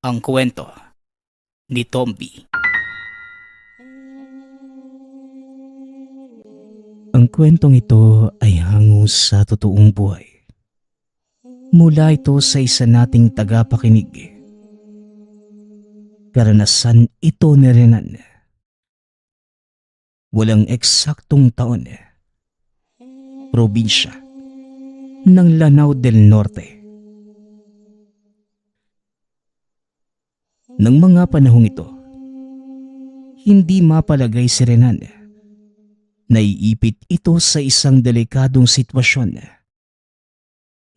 Ang kwento ni Tomby. Ang kwentong ito ay hango sa totoong buhay. Mula ito sa isa nating tagapakinig. Karanasan ito ni Renan. Walang eksaktong taon. Probinsya ng Lanao del Norte. Nang mga panahong ito, hindi mapalagay si Renan. Naiipit ito sa isang delikadong sitwasyon.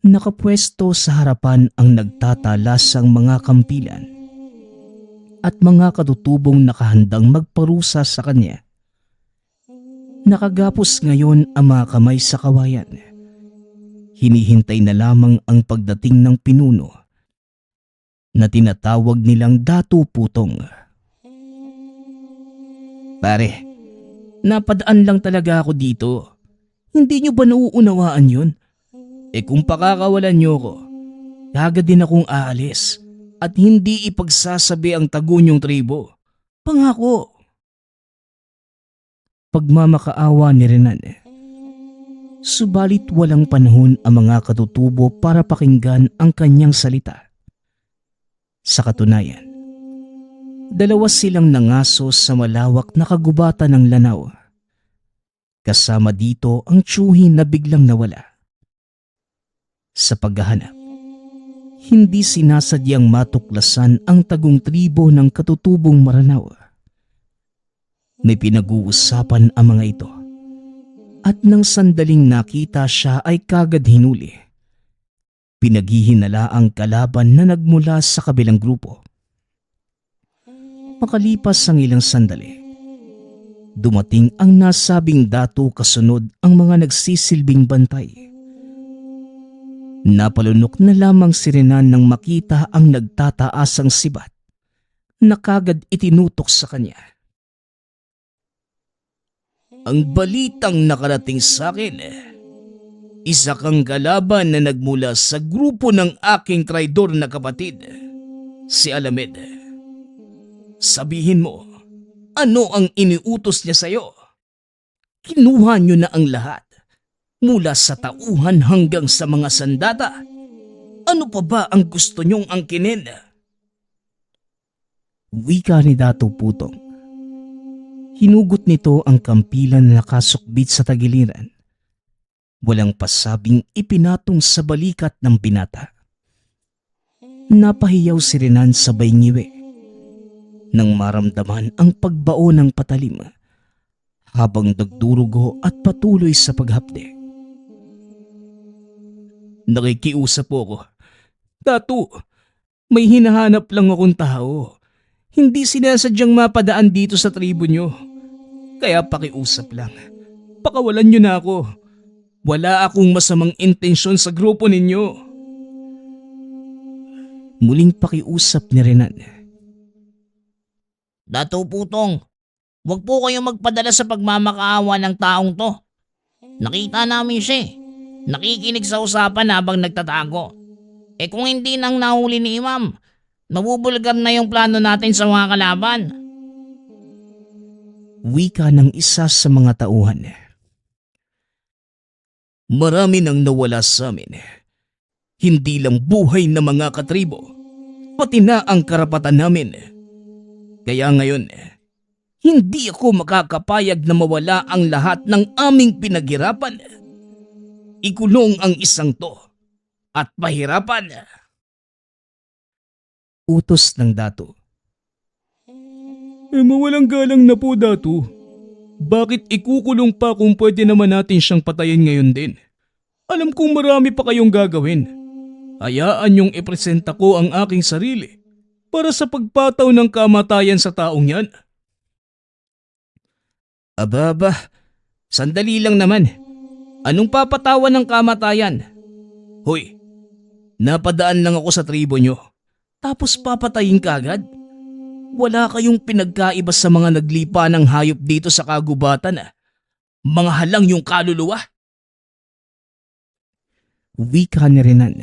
Nakapwesto sa harapan ang nagtatalasang mga kampilan at mga katutubong nakahandang magparusa sa kanya. Nakagapos ngayon ang mga kamay sa kawayan. Hinihintay na lamang ang pagdating ng pinuno na tinatawag nilang Datu Putong. Pare, napadaan lang talaga ako dito. Hindi nyo ba nauunawaan yun? Kung pakakawalan nyo ko, kagad din akong aalis at hindi ipagsasabi ang tagunyong tribo. Pangako. Pagmamakaawa ni Renan. Subalit walang panahon ang mga katutubo para pakinggan ang kanyang salita. Sa katunayan, dalawa silang nangaso sa malawak na kagubatan ng Lanao. Kasama dito ang tiyuhin na biglang nawala. Sa paghahanap, hindi sinasadyang matuklasan ang tagong tribo ng katutubong Maranao. May pinag-uusapan ang mga ito at nang sandaling nakita siya ay kagad hinuli. Pinaghihinala ang kalaban na nagmula sa kabilang grupo. Makalipas ang ilang sandali, dumating ang nasabing datu kasunod ang mga nagsisilbing bantay. Napalunok na lamang si Renan nang makita ang nagtataasang sibat na kagad itinutok sa kanya. Ang balitang nakarating sa akin, isa kang kalaban na nagmula sa grupo ng aking traidor na kapatid, si Alamed. Sabihin mo, ano ang iniutos niya sa'yo? Kinuha niyo na ang lahat, mula sa tauhan hanggang sa mga sandata. Ano pa ba ang gusto niyong angkinin? Wika ni Datu Putong. Hinugot nito ang kampilan na nakasukbit sa tagiliran. Walang pasabing ipinatong sa balikat ng binata. Napahiyaw si Renan sabay ngiwi nang maramdaman ang pagbao ng patalim habang nagdurugo at patuloy sa paghapde. Nakikiusap po ako. Datu, may hinahanap lang akong tao. Hindi sinasadyang mapadaan dito sa tribo nyo. Kaya pakiusap lang. Pakawalan nyo na ako. Wala akong masamang intensyon sa grupo ninyo. Muling pakiusap ni Renan. Datu Putong, huwag po kayong magpadala sa pagmamakaawa ng taong to. Nakita namin siya. Nakikinig sa usapan habang nagtatago. Kung hindi nang nahuli ni Imam, mabubulgar na yung plano natin sa mga kalaban. Wika ng isa sa mga tauhan. Marami nang nawala sa amin. Hindi lang buhay na mga katribo, pati na ang karapatan namin. Kaya ngayon, hindi ako makakapayag na mawala ang lahat ng aming pinaghirapan. Ikulong ang isang to at pahirapan. Utos ng Datu. Mawalang galang na po, Datu. Bakit ikukulong pa kung pwede naman natin siyang patayin ngayon din? Alam kong marami pa kayong gagawin. Hayaan niyong ipresenta ko ang aking sarili para sa pagpataw ng kamatayan sa taong yan. Aba, sandali lang naman. Anong papatawan ng kamatayan? Hoy, napadaan lang ako sa tribo nyo. Tapos papatayin ka agad? Wala kayong pinagkaiba sa mga naglipa ng hayop dito sa kagubatan. Mga halang yung kaluluwa. Wika ni Renan.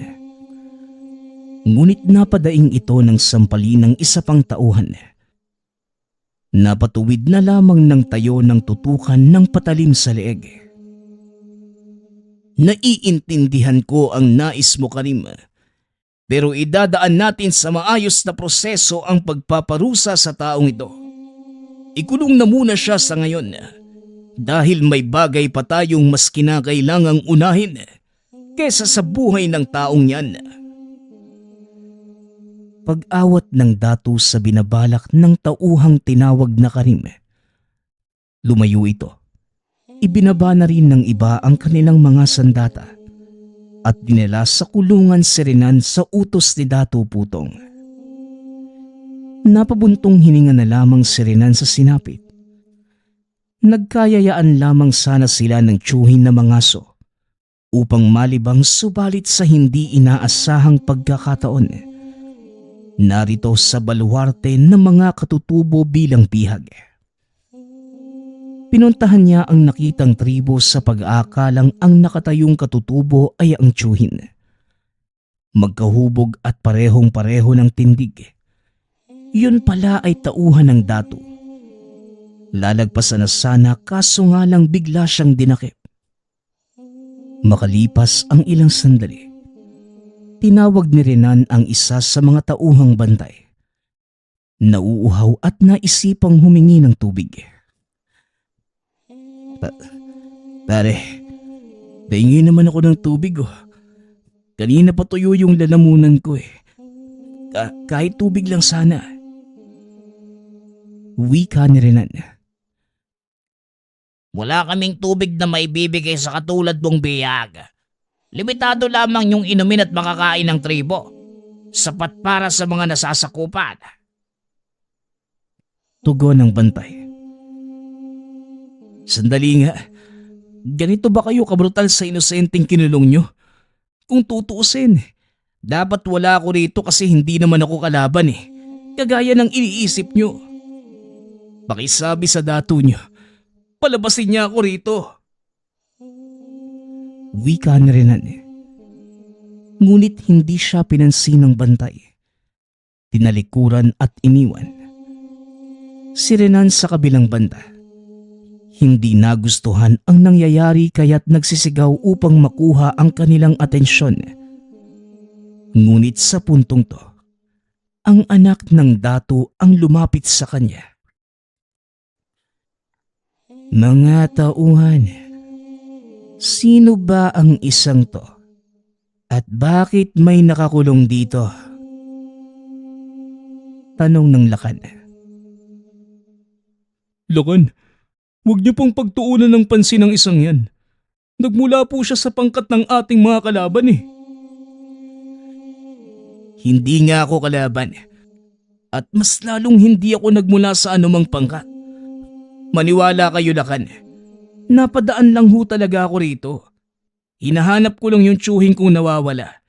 Ngunit napadaing ito ng sampalin ng isa pang tauhan. Napatuwid na lamang ng tayo ng tutukan ng patalim sa leeg. Naiintindihan ko ang nais mo, Karim. Pero idadaan natin sa maayos na proseso ang pagpaparusa sa taong ito. Ikulong na muna siya sa ngayon dahil may bagay pa tayong mas kinakailangang unahin kesa sa buhay ng taong yan. Pag-awat ng datu sa binabalak ng tauhang tinawag na Karim, lumayo ito. Ibinaba na rin ng iba ang kanilang mga sandata at dinala sa kulungan si Renan sa utos ni Datu Putong. Napabuntong hininga na lamang si Renan sa sinapit. Nagkayayaan lamang sana sila ng tiyuhin na mangaso upang malibang, subalit sa hindi inaasahang pagkakataon narito sa baluarte ng mga katutubo bilang bihag. Pinuntahan niya ang nakitang tribo sa pag-aakalang ang nakatayong katutubo ay ang tiyuhin. Magkahubog at parehong-pareho ng tindig. Yun pala ay tauhan ng datu. Lalagpasan na sana kaso nga lang bigla siyang dinakip. Makalipas ang ilang sandali, tinawag ni Renan ang isa sa mga tauhang bantay. Nauuhaw at naisipang humingi ng tubig. Pare, pahingi naman ako ng tubig oh. Kanina pa tuyo yung lalamunan ko eh. Kahit tubig lang sana. Wika ni Renan. Wala kaming tubig na maibibigay sa katulad mong bihag. Limitado lamang yung inumin at makakain ng tribo. Sapat para sa mga nasasakupan. Tugon ng bantay. Sandali nga, ganito ba kayo kabrutal sa inosenteng kinulong nyo? Kung tutuusin, dapat wala ako rito kasi hindi naman ako kalaban eh. Kagaya ng iniisip nyo. Pakisabi sa datu nyo, palabasin niya ako rito. Wika na Renan. Ngunit hindi siya pinansin ng bantay. Tinalikuran at iniwan. Si Renan sa kabilang banda. Hindi nagustuhan ang nangyayari kaya't nagsisigaw upang makuha ang kanilang atensyon. Ngunit sa puntong to, ang anak ng datu ang lumapit sa kanya. Mga tauhan, sino ba ang isang to? At bakit may nakakulong dito? Tanong ng Lakan. Lakan, huwag niyo pong pagtuunan ng pansin ang isang yan. Nagmula po siya sa pangkat ng ating mga kalaban eh. Hindi nga ako kalaban. At mas lalong hindi ako nagmula sa anumang pangkat. Maniwala kayo, Lakan. Napadaan lang ho talaga ako rito. Hinahanap ko lang yung tiyuhin kong nawawala.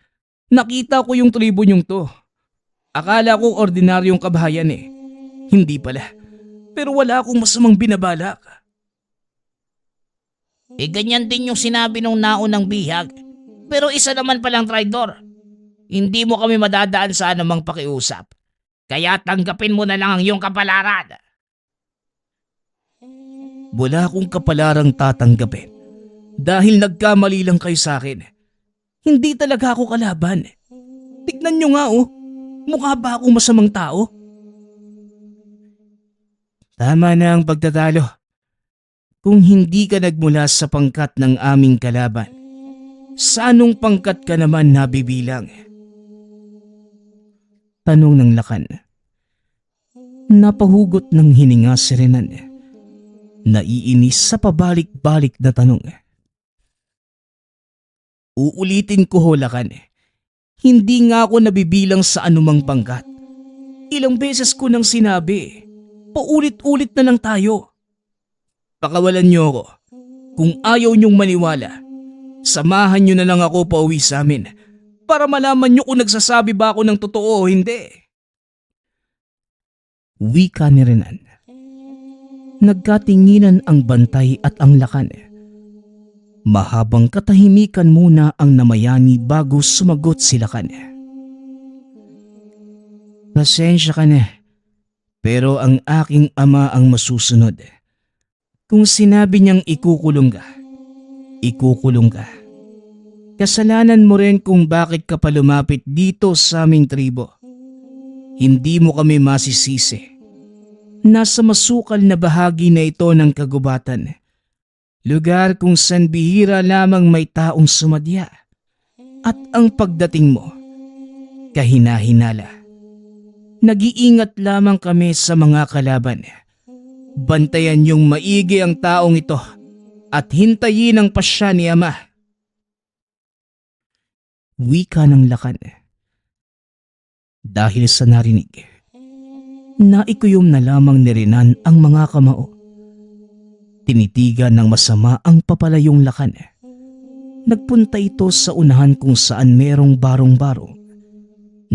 Nakita ko yung tribo niyong to. Akala ko ordinaryong kabahayan eh. Hindi pala. Pero wala akong masamang binabalak. Ganyan din yung sinabi nung naunang bihag. Pero isa naman palang traidor. Hindi mo kami madadaan sa anumang pakiusap. Kaya tanggapin mo na lang ang iyong kapalaran. Wala akong kapalarang tatanggapin. Dahil nagkamali lang kayo sa akin. Hindi talaga ako kalaban. Tignan nyo nga oh. Mukha ba akong masamang tao? Tama na ang pagtatalo. Kung hindi ka nagmula sa pangkat ng aming kalaban, sa anong pangkat ka naman nabibilang? Tanong ng Lakan. Napahugot ng hininga si Renan. Naiinis sa pabalik-balik na tanong. Uulitin ko ho, Lakan. Hindi nga ako nabibilang sa anumang pangkat. Ilang beses ko nang sinabi. Paulit-ulit na lang tayo. Pakawalan niyo ako. Kung ayaw niyong maniwala, samahan niyo na lang ako pauwi sa amin para malaman niyo kung nagsasabi ba ako ng totoo o hindi. Wika ni Renan. Nagkatinginan ang bantay at ang Lakan. Mahabang katahimikan muna ang namayani bago sumagot si Lakan. Pasensya ka na, pero ang aking ama ang masusunod. Kung sinabi niyang ikukulong ka, ikukulong ka. Kasalanan mo rin kung bakit ka pa lumapit dito sa aming tribo. Hindi mo kami masisisi. Nasa masukal na bahagi na ito ng kagubatan. Lugar kung saan bihira lamang may taong sumadya. At ang pagdating mo, kahina-hinala. Nag-iingat lamang kami sa mga kalaban. Bantayan niyong maigi ang taong ito at hintayin ang pasya ni Ama. Wika ng Lakan. Dahil sa narinig, naikuyom na lamang ni Renan ang mga kamao. Tinitigan ng masama ang papalayong Lakan. Nagpunta ito sa unahan kung saan merong barong-barong.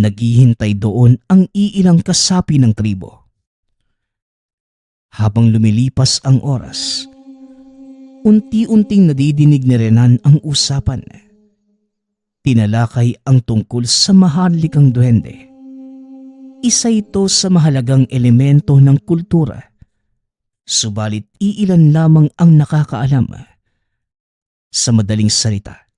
Naghihintay doon ang iilang kasapi ng tribo. Habang lumilipas ang oras, unti-unting nadidinig ni Renan ang usapan. Tinalakay ang tungkol sa maharlikang duwende. Isa ito sa mahalagang elemento ng kultura. Subalit iilan lamang ang nakakaalam. Sa madaling salita,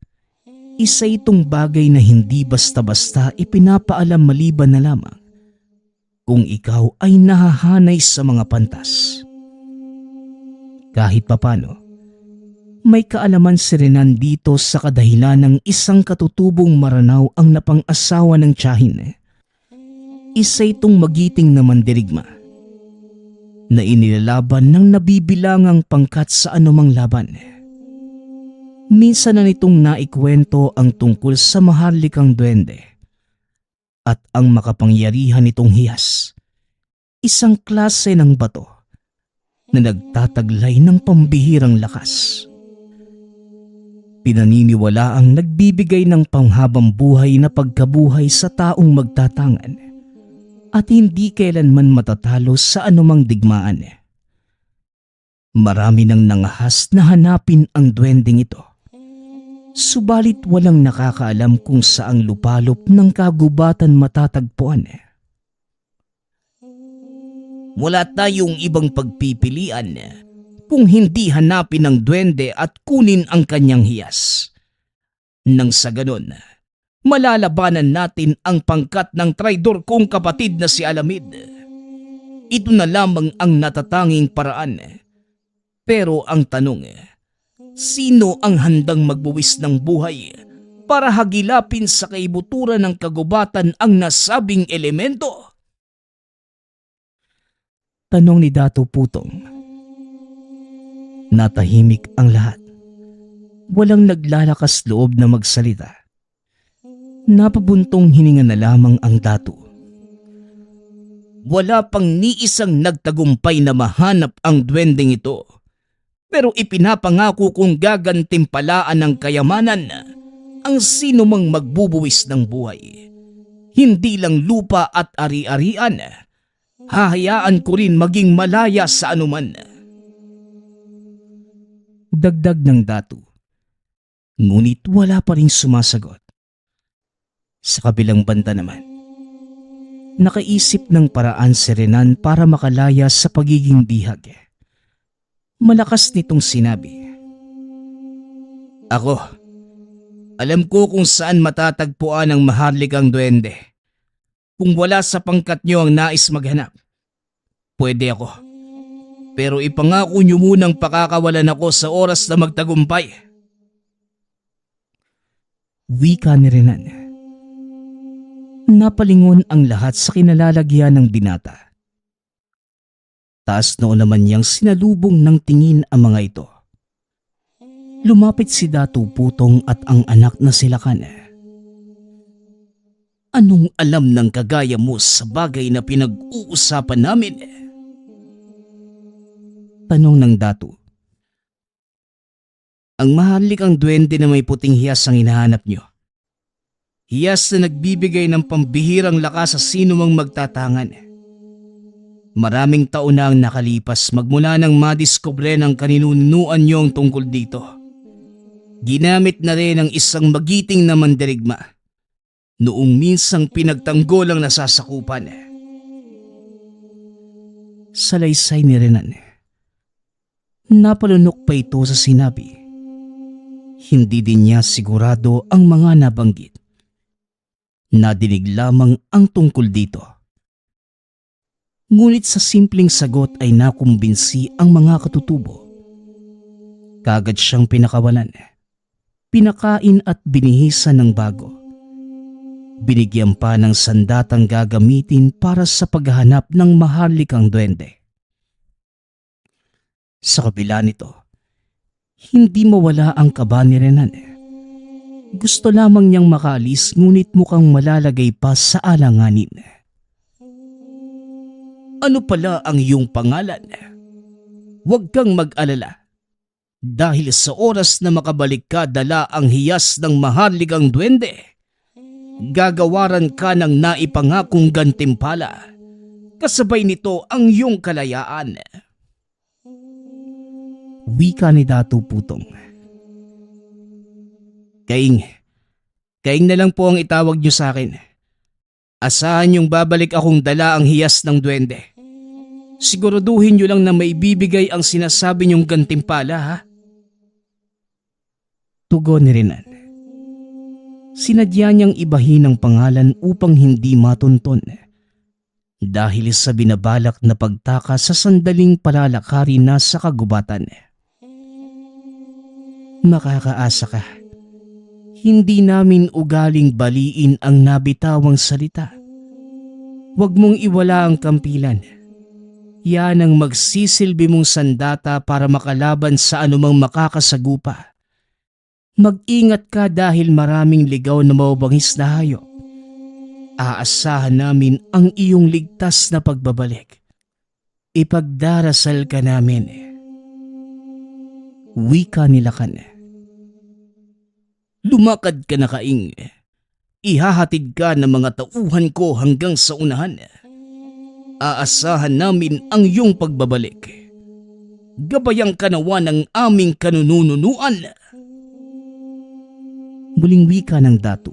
isa itong bagay na hindi basta-basta ipinapaalam maliban na lamang kung ikaw ay nahahanay sa mga pantas. Kahit papano, may kaalaman si Renan dito sa kadahilan ng isang katutubong Maranaw ang napang-asawa ng tiyahin. Isa itong magiting na mandirigma na inilalaban ng nabibilangang pangkat sa anumang laban. Minsan na nitong naikwento ang tungkol sa maharlikang duwende at ang makapangyarihan nitong hiyas, isang klase ng bato na nagtataglay ng pambihirang lakas. Pinaniniwala ang nagbibigay ng panghabang buhay na pagkabuhay sa taong magtatangan at hindi kailanman matatalo sa anumang digmaan. Marami nang nangahas na hanapin ang duwendeng ito. Subalit walang nakakaalam kung saang lupalop ng kagubatan matatagpuan. Wala tayong ibang pagpipilian kung hindi hanapin ang duwende at kunin ang kanyang hiyas. Nang sa ganon, malalabanan natin ang pangkat ng traidor kong kapatid na si Alamid. Ito na lamang ang natatanging paraan. Pero ang tanong, sino ang handang magbuwis ng buhay para hagilapin sa kaibuturan ng kagubatan ang nasabing elemento? Tanong ni Dato Putong. Natahimik ang lahat. Walang naglalakas loob na magsalita. Napabuntong hininga na lamang ang Dato. Wala pang ni isang nagtagumpay na mahanap ang duwendeng ito. Pero ipinapangako kong gagantimpalaan ng kayamanan ang sino mang magbubuwis ng buhay. Hindi lang lupa at ari-arian, hahayaan ko rin maging malaya sa anuman. Dagdag ng Dato. Ngunit wala pa rin sumasagot. Sa kabilang banda naman, nakaisip ng paraan si Renan para makalaya sa pagiging bihag. Malakas nitong sinabi, Ako, alam ko kung saan matatagpuan ang maharlikang duwende. Kung wala sa pangkat nyo ang nais maghanap, pwede ako. Pero ipangako nyo munang pakakawalan ako sa oras na magtagumpay. Wika ni Renan. Napalingon ang lahat sa kinalalagyan ng binata. Taas noon naman niyang sinalubong ng tingin ang mga ito. Lumapit si Dato Putong at ang anak na si Lakan. Anong alam ng kagaya mo sa bagay na pinag-uusapan namin? Tanong ng Dato. Ang maharlikang duwende na may puting hiyas ang hinahanap nyo. Hiyas na nagbibigay ng pambihirang lakas sa sino mang magtatangan. Maraming taon na ang nakalipas magmula nang madiskubre ng kaninunuan nyo ang tungkol dito. Ginamit na rin ang isang magiting na mandirigma noong minsang pinagtanggol ang nasasakupan. Salaysay ni Renan. Napalunok pa ito sa sinabi. Hindi din niya sigurado ang mga nabanggit. Nadinig lamang ang tungkol dito. Ngunit sa simpleng sagot ay nakumbinsi ang mga katutubo. Kagad siyang pinakawalan, pinakain at binihisan ng bago. Binigyan pa ng sandatang gagamitin para sa paghahanap ng maharlikang duwende. Sa kabila nito, hindi mawala ang kaba ni Renan. Gusto lamang niyang makaalis ngunit mukhang malalagay pa sa alanganin. Ano pala ang iyong pangalan? Huwag kang mag-alala. Dahil sa oras na makabalik ka dala ang hiyas ng maharlikang duwende, gagawaran ka ng naipangakong gantimpala. Kasabay nito ang iyong kalayaan. Wika ni Datu Putong. Kaing na lang po ang itawag niyo sa akin. Asahan niyong babalik akong dala ang hiyas ng duwende. Siguraduhin niyo lang na maibibigay ang sinasabi niyong gantimpala, ha? Tugon ni Renan. Sinadya niyang ibahin ang pangalan upang hindi matunton dahil sa binabalak na pagtaka sa sandaling palalakari na sa kagubatan. Makakaasa ka. Hindi namin ugaling baliin ang nabitawang salita. Huwag mong iwala ang kampilan. Yan ang magsisilbi mong sandata para makalaban sa anumang makakasagupa. Mag-ingat ka dahil maraming ligaw na mababangis na hayop. Aasahan namin ang iyong ligtas na pagbabalik. Ipagdarasal ka namin. Wika ni Lakan. Lumakad ka na, Kaing. Ihahatid ka ng mga tauhan ko hanggang sa unahan. Aasahan namin ang iyong pagbabalik. Gabayang kanawa ng aming kanununuan. Muling wika ng Datu.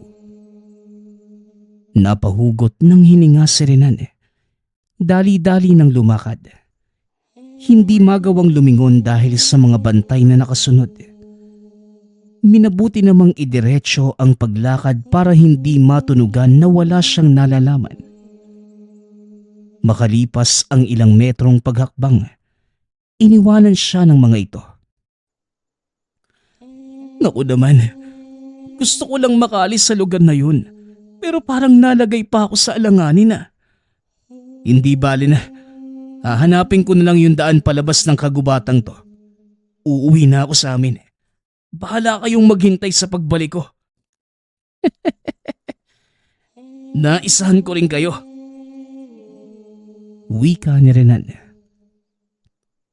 Napahugot ng hininga si Renan. Dali-dali ng lumakad. Hindi magawang lumingon dahil sa mga bantay na nakasunod. Minabuti namang idiretso ang paglakad para hindi matunugan na wala siyang nalalaman. Makalipas ang ilang metrong paghakbang, iniwanan siya ng mga ito. Naku naman, gusto ko lang makaalis sa lugar na yun, pero parang nalagay pa ako sa alanganin na. Hindi bali na, hahanapin ko na lang yung daan palabas ng kagubatang to. Uuwi na ako sa amin. Bahala kayong maghintay sa pagbalik ko. Naisahan ko rin kayo. Wika ni Renan.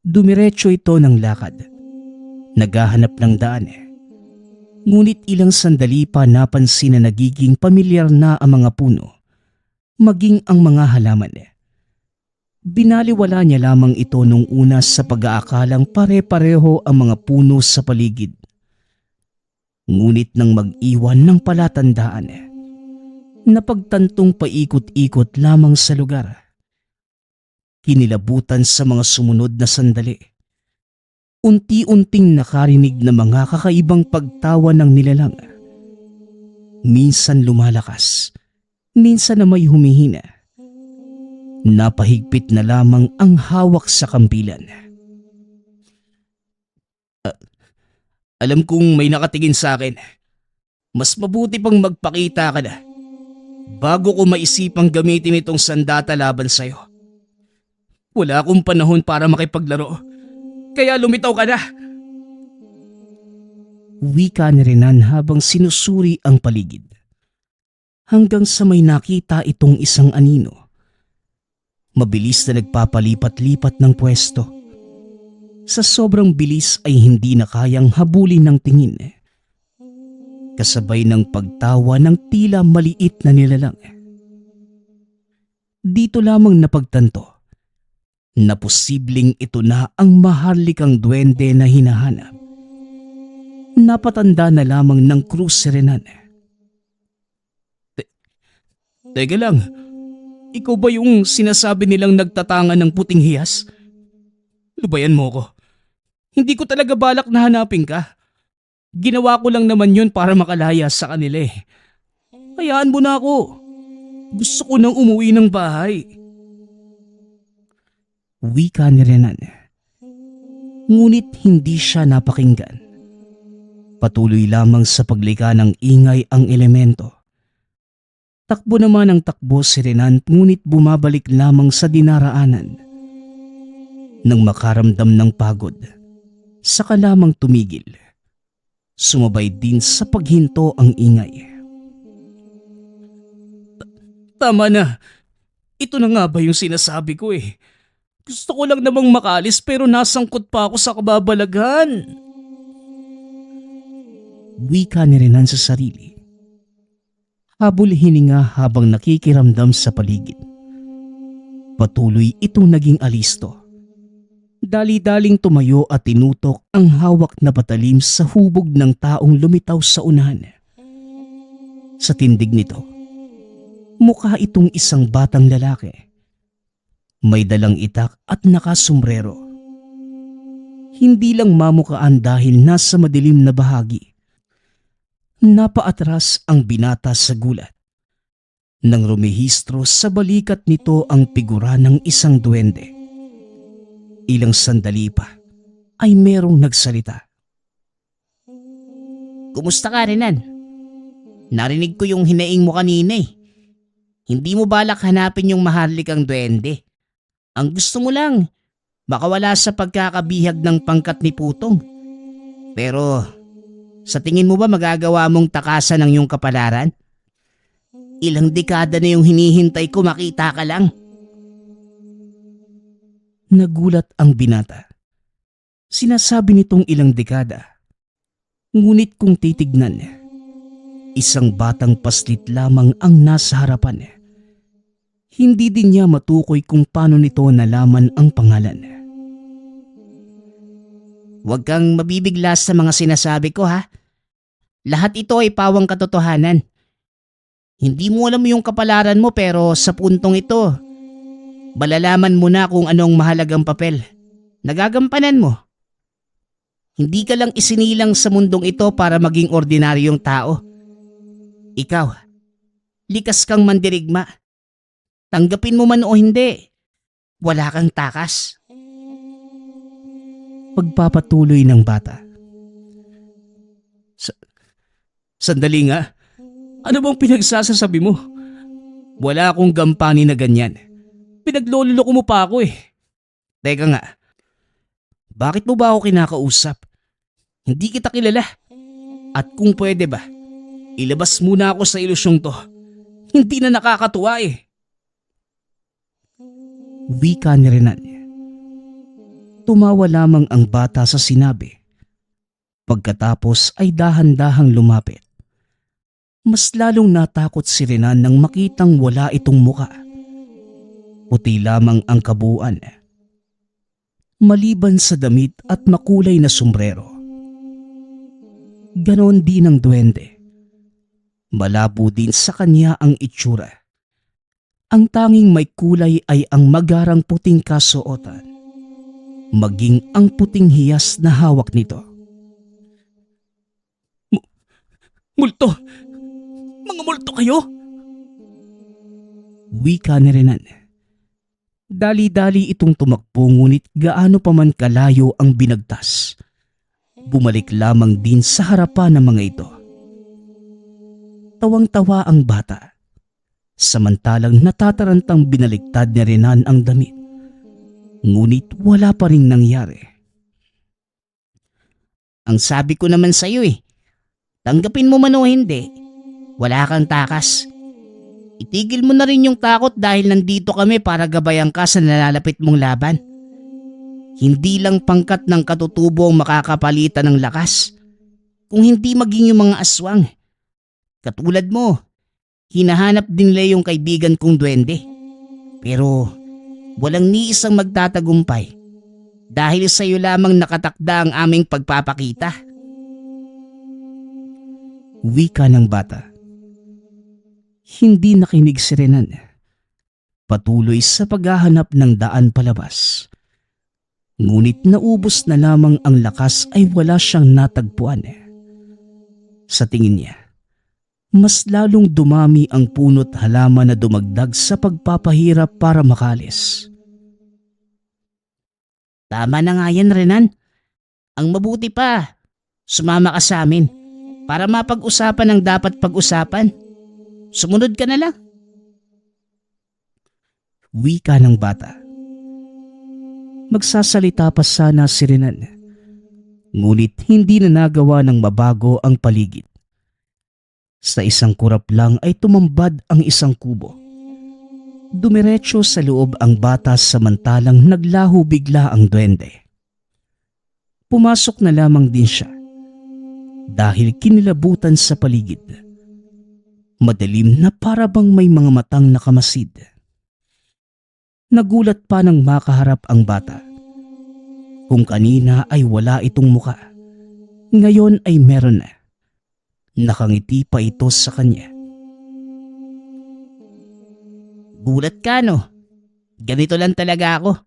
Dumiretso ito ng lakad. Naghahanap ng daan. Ngunit ilang sandali pa napansin na nagiging pamilyar na ang mga puno, maging ang mga halaman. Binaliwala niya lamang ito nung una sa pag-aakalang pare-pareho ang mga puno sa paligid. Ngunit nang mag-iwan ng palatandaan, napagtantong paikot-ikot lamang sa lugar. Kinilabutan sa mga sumunod na sandali. Unti-unting nakarinig na mga kakaibang pagtawa ng nilalang. Minsan lumalakas, minsan na may humihina. Napahigpit na lamang ang hawak sa kampilan. Alam kong may nakatingin sa akin. Mas mabuti pang magpakita ka na bago ko maisipang gamitin itong sandata laban sa'yo. Wala akong panahon para makipaglaro, kaya lumitaw ka na. Wika ni Renan habang sinusuri ang paligid. Hanggang sa may nakita itong isang anino. Mabilis na nagpapalipat-lipat ng pwesto. Sa sobrang bilis ay hindi na kayang habulin ng tingin. Kasabay ng pagtawa ng tila maliit na nilalang. Dito lamang napagtanto na posibleng ito na ang maharlikang duwende na hinahanap. Napatanda na lamang ng krus si Renan. Teka lang, Ikaw ba yung sinasabi nilang nagtatangan ng puting hiyas? Lubayan mo ko. Hindi ko talaga balak na hanapin ka. Ginawa ko lang naman yun para makalaya sa kanila eh. Hayaan mo na ako. Gusto ko nang umuwi ng bahay. Wika ni Renan. Ngunit hindi siya napakinggan. Patuloy lamang sa paglika ng ingay ang elemento. Takbo naman ang takbo si Renan ngunit bumabalik lamang sa dinaraanan. Nang makaramdam ng pagod, saka lamang tumigil. Sumabay din sa paghinto ang ingay. Tama na. Ito na nga ba yung sinasabi ko eh. Gusto ko lang namang makaalis pero nasangkot pa ako sa kababalaghan. Wika ni Renan sa sarili. Habol hininga habang nakikiramdam sa paligid. Patuloy itong naging alisto. Dali-daling tumayo at tinutok ang hawak na patalim sa hubog ng taong lumitaw sa unahan. Sa tindig nito, mukha itong isang batang lalaki. May dalang itak at nakasombrero. Hindi lang mamukaan dahil nasa madilim na bahagi. Napaatras ang binata sa gulat. Nang rumehistro sa balikat nito ang figura ng isang duwende. Ilang sandali pa ay merong nagsalita. Kumusta ka, Renan? Narinig ko yung hinaing mo kanina eh. Hindi mo balak hanapin yung maharlikang duwende. Ang gusto mo lang, baka wala sa pagkakabihag ng pangkat ni Putong. Pero sa tingin mo ba magagawa mong takasan ang iyong kapalaran? Ilang dekada na yung hinihintay ko, makita ka lang. Nagulat ang binata. Sinasabi nitong ilang dekada. Ngunit kung titignan, isang batang paslit lamang ang nasa harapan. Hindi din niya matukoy kung paano nito nalaman ang pangalan. Huwag kang mabibigla sa mga sinasabi ko ha. Lahat ito ay pawang katotohanan. Hindi mo alam yung kapalaran mo pero sa puntong ito, malalaman mo na kung anong mahalagang papel. Nagagampanan mo. Hindi ka lang isinilang sa mundong ito para maging ordinaryong tao. Ikaw, likas kang mandirigma. Tanggapin mo man o hindi, wala kang takas. Pagpapatuloy ng bata. Sandali nga. Ano bang pinagsasasabi mo? Wala akong gampani na ganyan. Pinagloloko mo pa ako eh. Teka nga. Bakit mo ba ako kinakausap? Hindi kita kilala. At kung pwede ba, ilabas muna ako sa ilusyong to. Hindi na nakakatuwa eh. Wika ni Renan. Tumawa lamang ang bata sa sinabi. Pagkatapos ay dahan-dahang lumapit. Mas lalong natakot si Renan nang makitang wala itong muka. Puti lamang ang kabuuan. Maliban sa damit at makulay na sombrero. Ganon din ang duwende. Malabo din sa kanya ang itsura. Ang tanging may kulay ay ang magarang puting kasuotan. Maging ang puting hiyas na hawak nito. Multo! Mga multo kayo! Wika ni Renan. Dali-dali itong tumakbo ngunit gaano pa man kalayo ang binagtas. Bumalik lamang din sa harapan ng mga ito. Tawang-tawa ang bata. Samantalang natatarantang binaligtad ni Renan ang damit. Ngunit wala pa ring nangyari. Ang sabi ko naman sa'yo eh, tanggapin mo man o hindi, wala kang takas. Itigil mo na rin yung takot dahil nandito kami para gabayan ka sa nalalapit mong laban. Hindi lang pangkat ng katutubo ang makakapalitan ng lakas, kung hindi maging yung mga aswang. Katulad mo, hinahanap din nila yung kaibigan kong duwende. Pero walang ni isang magtatagumpay dahil sa iyo lamang nakatakda ang aming pagpapakita. Wika ng bata. Hindi nakinig si Renan. patuloy sa paghahanap ng daan palabas. Ngunit naubos na lamang ang lakas ay wala siyang natagpuan. Sa tingin niya, mas lalong dumami ang puno't halaman na dumagdag sa pagpapahirap para makalis. Tama na nga yan, Renan. Ang mabuti pa, sumama ka sa amin para mapag-usapan ang dapat pag-usapan. Sumunod ka na lang. Wika ng bata. Magsasalita pa sana si Renan, ngunit hindi na nagawa ng mabago ang paligid. Sa isang kurap lang ay tumambad ang isang kubo. Dumiretso sa loob ang bata samantalang naglaho bigla ang duwende. Pumasok na lamang din siya dahil kinilabutan sa paligid. Madilim na para bang may mga matang nakamasid. Nagulat pa nang makaharap ang bata. Kung kanina ay wala itong muka, ngayon ay meron na. Nakangiti pa ito sa kanya. Gulat ka, no? Ganito lang talaga ako.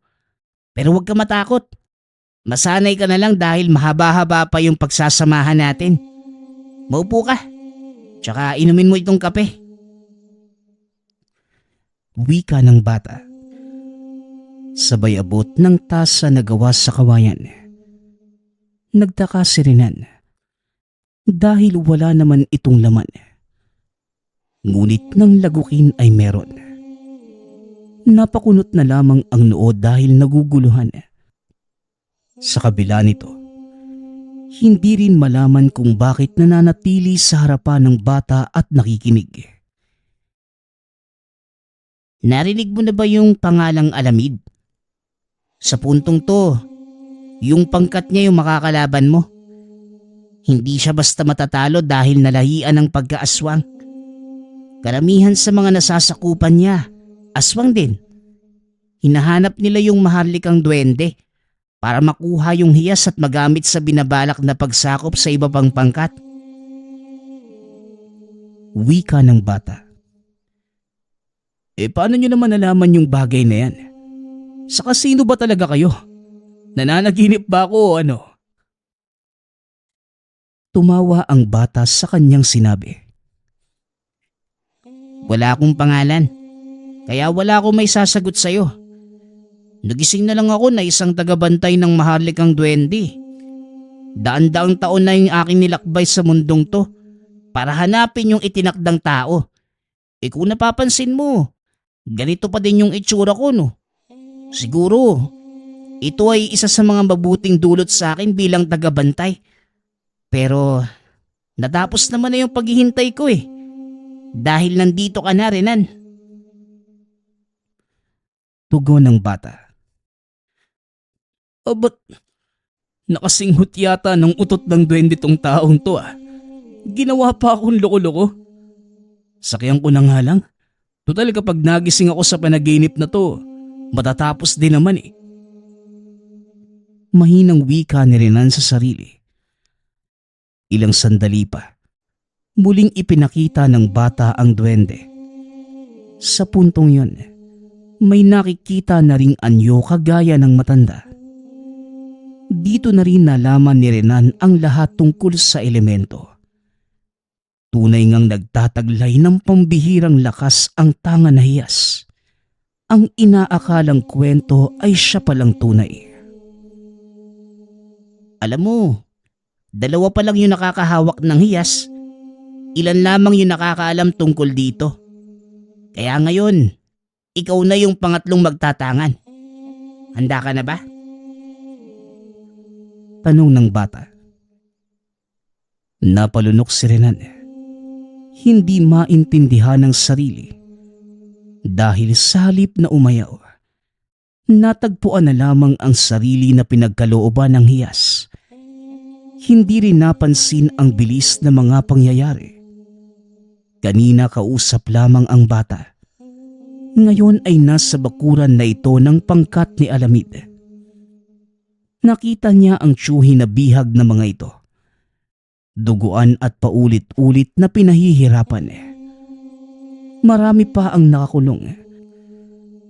Pero huwag ka matakot. Masanay ka na lang dahil mahaba-haba pa yung pagsasamahan natin. Maupo ka. Tsaka inumin mo itong kape. Wika ng bata. Sabay abot ng tasa na gawa sa kawayan. Nagtaka si Renan dahil wala naman itong laman. Ngunit ng lagukin ay meron. Napakunot na lamang ang noo dahil naguguluhan. Sa kabila nito, hindi rin malaman kung bakit nananatili sa harapan ng bata at nakikinig. Narinig mo na ba yung pangalang Alamid? Sa puntong to, yung pangkat niya yung makakalaban mo. Hindi siya basta matatalo dahil nalahian ng pagkaaswang. Karamihan sa mga nasasakupan niya, aswang din. Hinahanap nila yung maharlikang duwende para makuha yung hiyas at magamit sa binabalak na pagsakop sa iba pang pangkat. Wika ng bata. Paano nyo naman nalaman yung bagay na yan? Sa kasino ba talaga kayo? Nananaginip ba ako o ano? Tumawa ang bata sa kanyang sinabi. Wala akong pangalan, kaya wala akong may sasagot sa'yo. Nagising na lang ako na isang tagabantay ng maharlikang duwende. Daan-daang taon na yung aking nilakbay sa mundong to para hanapin yung itinakdang tao. Kung napapansin mo, ganito pa din yung itsura ko, no? Siguro, ito ay isa sa mga mabuting dulot sa akin bilang tagabantay. Pero, natapos naman na yung paghihintay ko eh. Dahil nandito ka na, Renan. Tugon ng bata. Ba't nakasinghot yata ng utot ng duwende tong taong to ah. Ginawa pa akong loko-loko. Sakyan ko na nga lang. Total kapag nagising ako sa panaginip na to, matatapos din naman eh. Mahinang wika ni Renan sa sarili. Ilang sandali pa, muling ipinakita ng bata ang duwende. Sa puntong yun, may nakikita na ring anyo kagaya ng matanda. Dito na rin nalaman ni Renan ang lahat tungkol sa elemento. Tunay ngang nagtataglay ng pambihirang lakas ang tanga na hiyas. Ang inaakalang kwento ay siya palang tunay. Alam mo, dalawa pa lang yung nakakahawak ng hiyas. Ilan lamang yung nakakaalam tungkol dito. Kaya ngayon, ikaw na yung pangatlong magtatangan. Handa ka na ba? Tanong ng bata. Napalunok si Renan. Hindi maintindihan ng sarili. Dahil sa halip na umayaw, natagpuan na lamang ang sarili na pinagkalooban ng hiyas. Hindi rin napansin ang bilis na mga pangyayari. Kanina kausap lamang ang bata. Ngayon ay nasa bakuran na ito ng pangkat ni Alamid. Nakita niya ang tiyuhi na bihag na mga ito. Duguan at paulit-ulit na pinahihirapan. Marami pa ang nakakulong.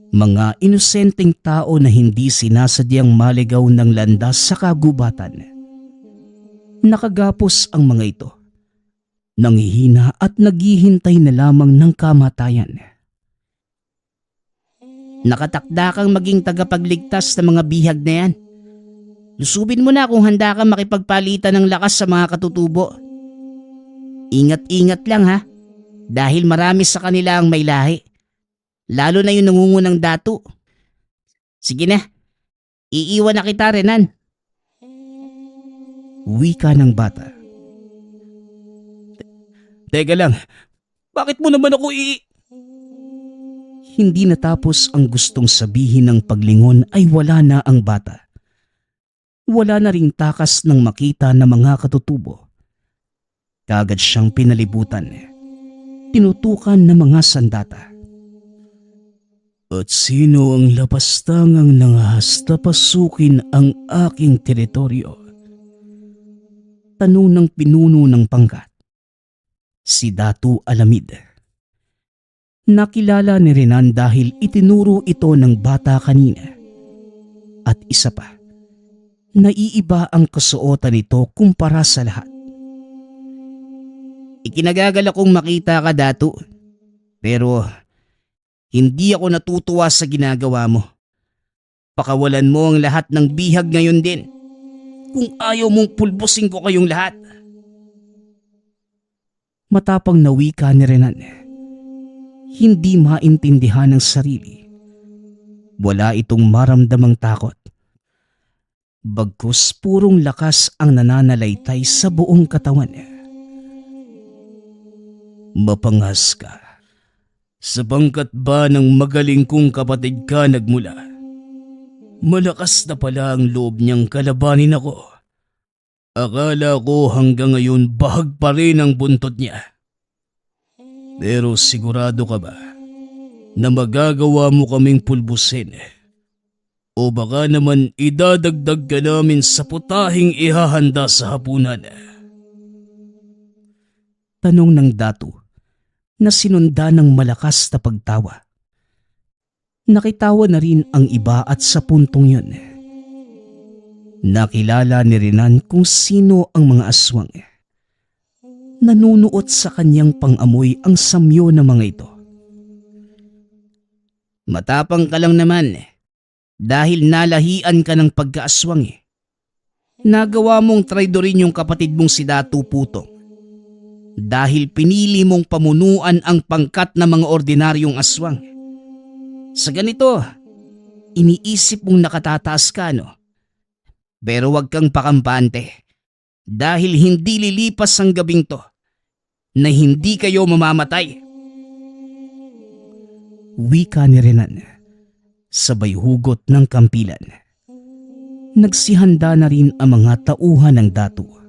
Mga inosenteng tao na hindi sinasadyang maligaw ng landas sa kagubatan. Nakagapos ang mga ito, nanghihina at naghihintay na lamang ng kamatayan. Nakatakda kang maging tagapagligtas ng mga bihag na yan. Lusubin mo na kung handa kang makipagpalitan ng lakas sa mga katutubo. Ingat-ingat lang ha, dahil marami sa kanila ang may lahi. Lalo na yung nangungunang dato. Sige na, iiwan na kita, Renan. Wika ng bata. Teka lang, bakit mo naman ako Hindi natapos ang gustong sabihin ng paglingon ay wala na ang bata. Wala na ring takas ng makita ng mga katutubo. Kaagad siyang pinalibutan. Tinutukan ng mga sandata. At sino ang lapastangang nangahas na pasukin ang aking teritoryo? Tanong ng pinuno ng pangkat. Si Datu Alamid. Nakilala ni Renan dahil itinuro ito ng bata kanina. At isa pa, naiiba ang kasuotan nito kumpara sa lahat. Ikinagagal akong makita ka, Datu. Pero hindi ako natutuwa sa ginagawa mo. Pakawalan mo ang lahat ng bihag ngayon din. Kung ayaw mong pulbusin ko kayong lahat. Matapang na wika ni Renan. Hindi maintindihan ng sarili. Wala itong maramdamang takot. Bagkus purong lakas ang nananalaytay sa buong katawan niya. Mapangas ka. Sa bangkat ba ng magaling kong kapatid ka nagmula? Malakas na pala ang loob niyang kalabanin ako. Akala ko hanggang ngayon bahag pa rin ang buntot niya. Pero sigurado ka ba na magagawa mo kaming pulbusin? O baka naman idadagdag ka namin sa putahing ihahanda sa hapunan? Tanong ng Datu na sinunda ng malakas na pagtawa. Nakitawa na rin ang iba at sa puntong yun, nakilala ni Renan kung sino ang mga aswang. Nanunuot sa kanyang pangamoy ang samyo ng mga ito. Matapang ka lang naman dahil nalahian ka ng pagkaaswang. Nagawa mong traidorin yung kapatid mong si Datu Putong. Dahil pinili mong pamunuan ang pangkat ng mga ordinaryong aswang. Sa ganito, iniisip mong nakatataas ka, no? Pero wag kang pakampante dahil hindi lilipas ang gabing to na hindi kayo mamamatay. Wika ni Renan, sabay hugot ng kampilan. Nagsihanda na rin ang mga tauhan ng Datu.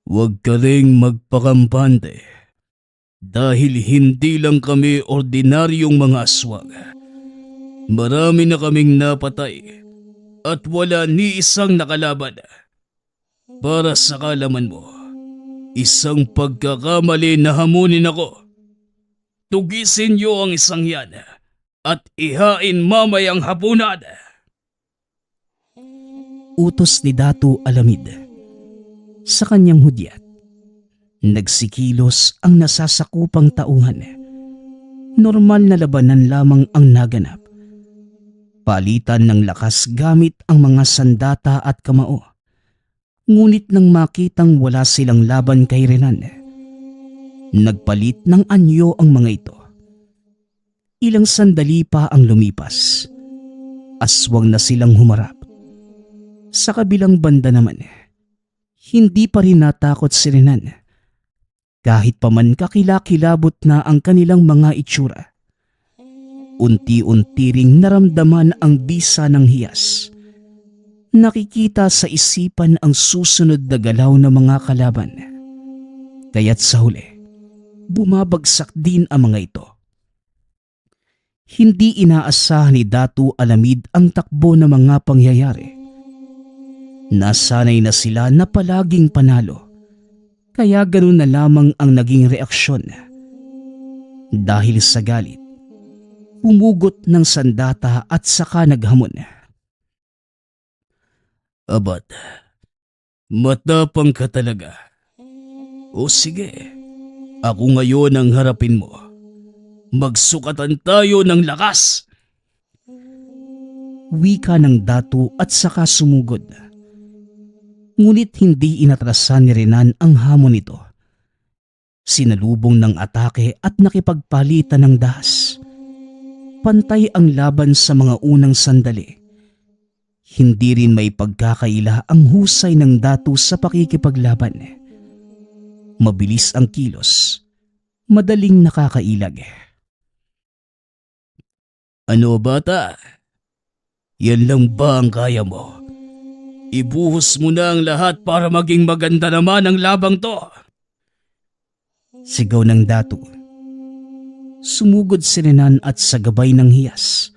Huwag ka ring magpakampante dahil hindi lang kami ordinaryong mga aswang. Marami na kaming napatay at wala ni isang nakalaban. Para sa kalaman mo, isang pagkakamali na hamunin ako. Tugisin niyo ang isang yan at ihain mamayang hapunan. Utos ni Datu Alamid. Sa kanyang hudyat, nagsikilos ang nasasakupang tauhan. Normal na labanan lamang ang naganap. Palitan ng lakas gamit ang mga sandata at kamao. Ngunit nang makitang wala silang laban kay Renan, nagpalit ng anyo ang mga ito. Ilang sandali pa ang lumipas. Aswang na silang humarap. Sa kabilang banda naman, hindi pa rin natakot si Renan. Kahit pa man kakilakilabot na ang kanilang mga itsura. Unti-unti ring naramdaman ang bisa ng hiyas. Nakikita sa isipan ang susunod na galaw ng mga kalaban. Kaya't sa huli, bumabagsak din ang mga ito. Hindi inaasahan ni Datu Alamid ang takbo ng mga pangyayari. Nasanay na sila na palaging panalo, kaya ganun na lamang ang naging reaksyon. Dahil sa galit, Humugot ng sandata at saka naghamon. Abad, matapang ka talaga. O sige, ako ngayon ang harapin mo. Magsukatan tayo ng lakas. Wika ng Datu at saka sumugod. Ngunit hindi inatrasan ni Renan ang hamon nito. Sinalubong ng atake at nakipagpalitan ng dahas. Pantay ang laban sa mga unang sandali. Hindi rin may pagkakaila ang husay ng Datu sa pakikipaglaban. Mabilis ang kilos, madaling nakakailag. Ano bata? Yan lang ba ang kaya mo? Ibuhos mo na ang lahat para maging maganda naman ang labang to. Sigaw ng Datu. Sumugod si Renan at sa gabay ng hiyas.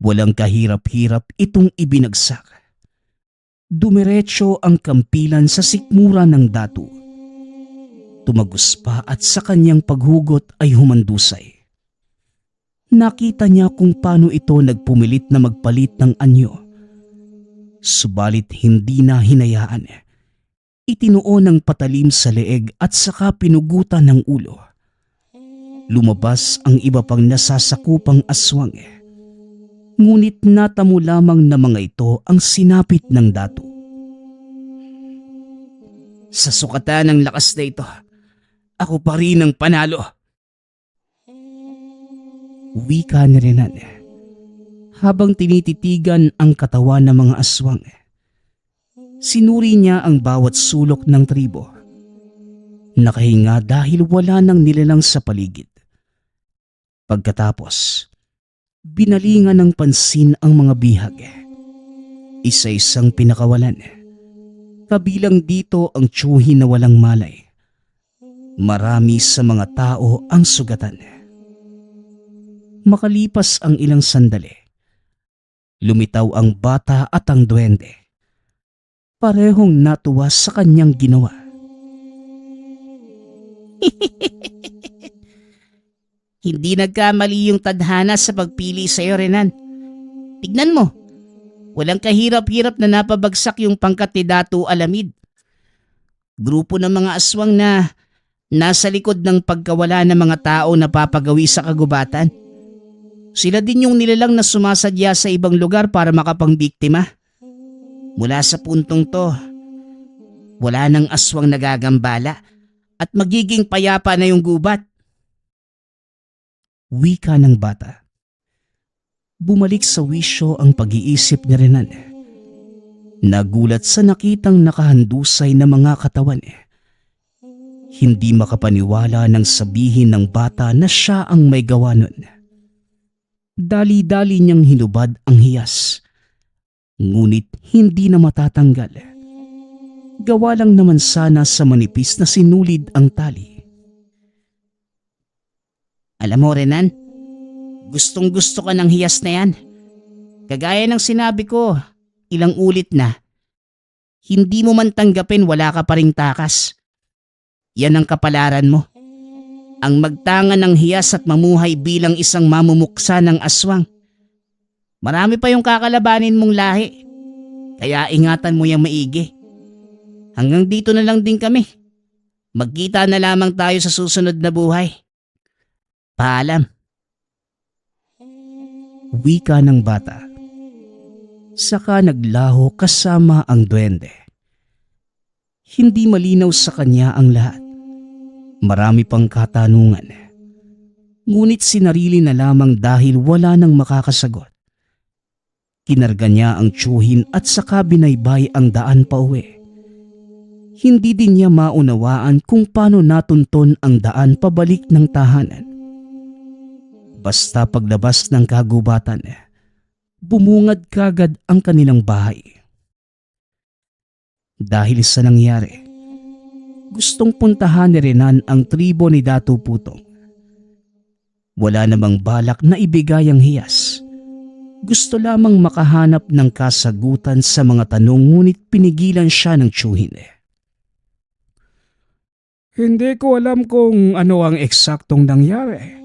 Walang kahirap-hirap itong ibinagsak. Dumiretso ang kampilan sa sikmura ng Datu. Tumagos pa at sa kanyang paghugot ay humandusay. Nakita niya kung paano ito nagpumilit na magpalit ng anyo. Subalit hindi na hinayaan. Itinuo ng patalim sa leeg at saka pinugutan ng ulo. Lumabas ang iba pang nasasakupang aswang. Ngunit natamo lamang na mga ito ang sinapit ng Datu. Sa sukatan ng lakas na ito, ako pa rin ang panalo. Wika ni Renan habang tinititigan ang katawan ng mga aswang. Sinuri niya ang bawat sulok ng tribo. Nakahinga dahil wala nang nilalang sa paligid. Pagkatapos, binalingan ng pansin ang mga bihag. Isa-isang pinakawalan. Kabilang dito ang tiyuhin na walang malay. Marami sa mga tao ang sugatan. Makalipas ang ilang sandali, lumitaw ang bata at ang duwende. Parehong natuwa sa kanyang ginawa. Hindi nagkamali yung tadhana sa pagpili sa iyo, Renan. Tignan mo, walang kahirap-hirap na napabagsak yung pangkat ni Datu Alamid. Grupo ng mga aswang na nasa likod ng pagkawala ng mga tao na papagawi sa kagubatan. Sila din yung nilalang na sumasadya sa ibang lugar para makapangbiktima. Mula sa puntong to, wala nang aswang nagagambala at magiging payapa na yung gubat. Wika ng bata. Bumalik sa wisyo ang pag-iisip ni Renan. Nagulat sa nakitang nakahandusay na mga katawan. Hindi makapaniwala nang sabihin ng bata na siya ang may gawa nun. Dali-dali niyang hinubad ang hiyas. Ngunit hindi na matatanggal. Gawa lang naman sana sa manipis na sinulid ang tali. Alam mo, Renan, gustong-gusto ka ng hiyas na yan. Kagaya ng sinabi ko, ilang ulit na, hindi mo man tanggapin wala ka pa ring takas. Yan ang kapalaran mo. Ang magtangan ng hiyas at mamuhay bilang isang mamumuksa ng aswang. Marami pa yung kakalabanin mong lahi. Kaya ingatan mo yung maigi. Hanggang dito na lang din kami. Magkita na lamang tayo sa susunod na buhay. Paalam. Wika ng bata. Saka naglaho kasama ang duwende. Hindi malinaw sa kanya ang lahat. Marami pang katanungan. Ngunit sinarili na lamang dahil wala nang makakasagot. Kinarga niya ang tiyuhin at saka binaybay ang daan pa uwi. Hindi din niya maunawaan kung paano natunton ang daan pabalik ng tahanan. Basta paglabas ng kagubatan, bumungad kagad ang kanilang bahay. Dahil sa nangyari, gustong puntahan ni Renan ang tribo ni Datu Putong. Wala namang balak na ibigay ang hiyas. Gusto lamang makahanap ng kasagutan sa mga tanong ngunit pinigilan siya ng tiyuhin. Hindi ko alam kung ano ang eksaktong nangyari.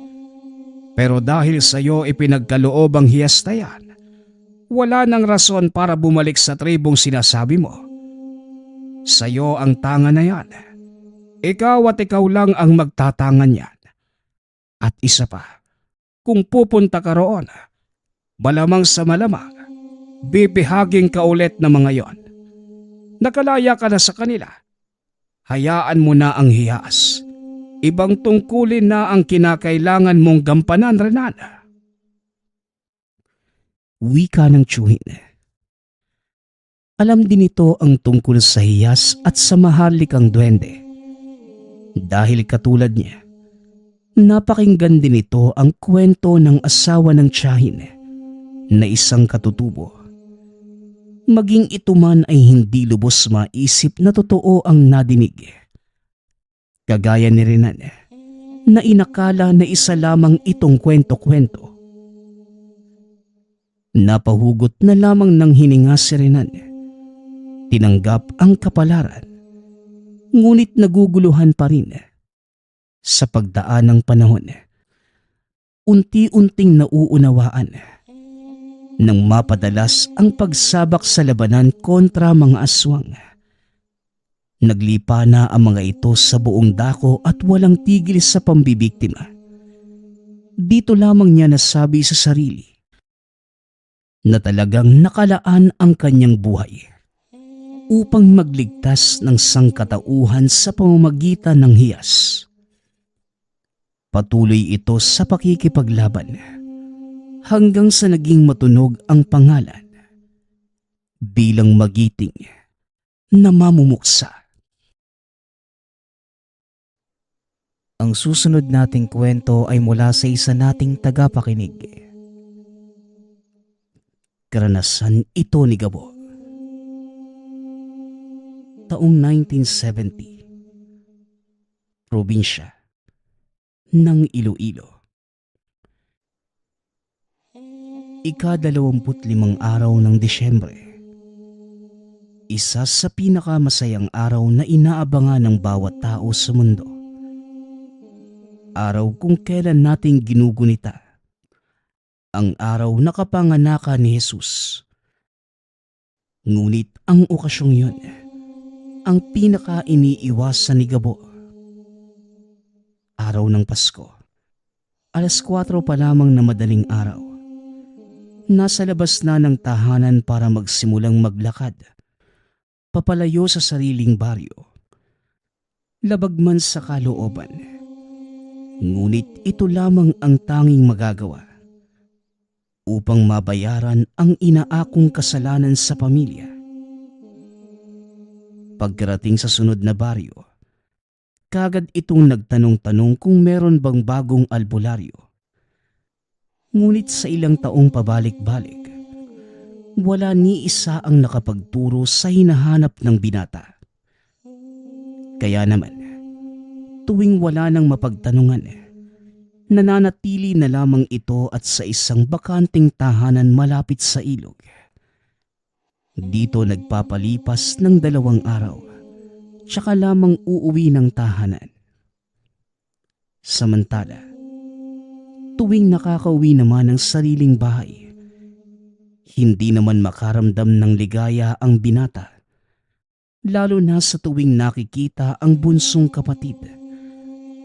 Pero dahil sa iyo ipinagkaloob ang hiyas na yan, wala nang rason para bumalik sa tribong sinasabi mo. Sa iyo ang tanga na yan. Ikaw at ikaw lang ang magtatangan yan. At isa pa, kung pupunta ka roon, malamang sa malamang, bibihaging ka ulit ng mga yon. Nakalaya ka na sa kanila. Hayaan mo na ang hiyas. Ibang tungkulin na ang kinakailangan mong gampanan, Renan. Wika ng tiyuhin. Alam din ito ang tungkol sa hiyas at sa maharlikang duwende. Dahil katulad niya, napakinggan din ito ang kwento ng asawa ng tiyahin na isang katutubo. Maging ito man ay hindi lubos maisip na totoo ang nadinig. Kagaya ni Renan na inakala na isa lamang itong kwento-kwento. Napahugot na lamang ng hininga si Renan. Tinanggap ang kapalaran. Ngunit naguguluhan pa rin. Sa pagdaan ng panahon, unti-unting nauunawaan nang mapadalas ang pagsabak sa labanan kontra mga aswang. Naglipa na ang mga ito sa buong dako at walang tigil sa pambibiktima. Dito lamang niya nasabi sa sarili na talagang nakalaan ang kanyang buhay upang magligtas ng sangkatauhan sa pamamagitan ng hiyas. Patuloy ito sa pakikipaglaban hanggang sa naging matunog ang pangalan bilang magiting na mamumuksa. Ang susunod nating kwento ay mula sa isa nating tagapakinig. Karanasan ito ni Gabo. Taong 1970. Probinsya ng Iloilo. Ika-25 araw ng Disyembre. Isa sa pinakamasayang araw na inaabangan ng bawat tao sa mundo. Araw kung kailan nating ginugunita. Ang araw na kapanganakan ni Jesus. Ngunit ang okasyong yun, ang pinaka-iniiwasan ni Gabo. Araw ng Pasko. Alas 4 pa lamang na madaling araw. Nasa labas na ng tahanan para magsimulang maglakad. Papalayo sa sariling baryo. Labag man sa kalooban. Ngunit ito lamang ang tanging magagawa upang mabayaran ang inaakong kasalanan sa pamilya. Pagkarating sa sunod na baryo, kagad itong nagtanong-tanong kung meron bang bagong albularyo. Ngunit sa ilang taong pabalik-balik, wala ni isa ang nakapagturo sa hinahanap ng binata. Kaya naman, tuwing wala nang mapagtanungan, nananatili na lamang ito at sa isang bakanting tahanan malapit sa ilog. Dito nagpapalipas ng 2 araw, tsaka lamang uuwi ng tahanan. Samantala, tuwing nakakauwi naman ng sariling bahay, hindi naman makaramdam ng ligaya ang binata, lalo na sa tuwing nakikita ang bunsong kapatid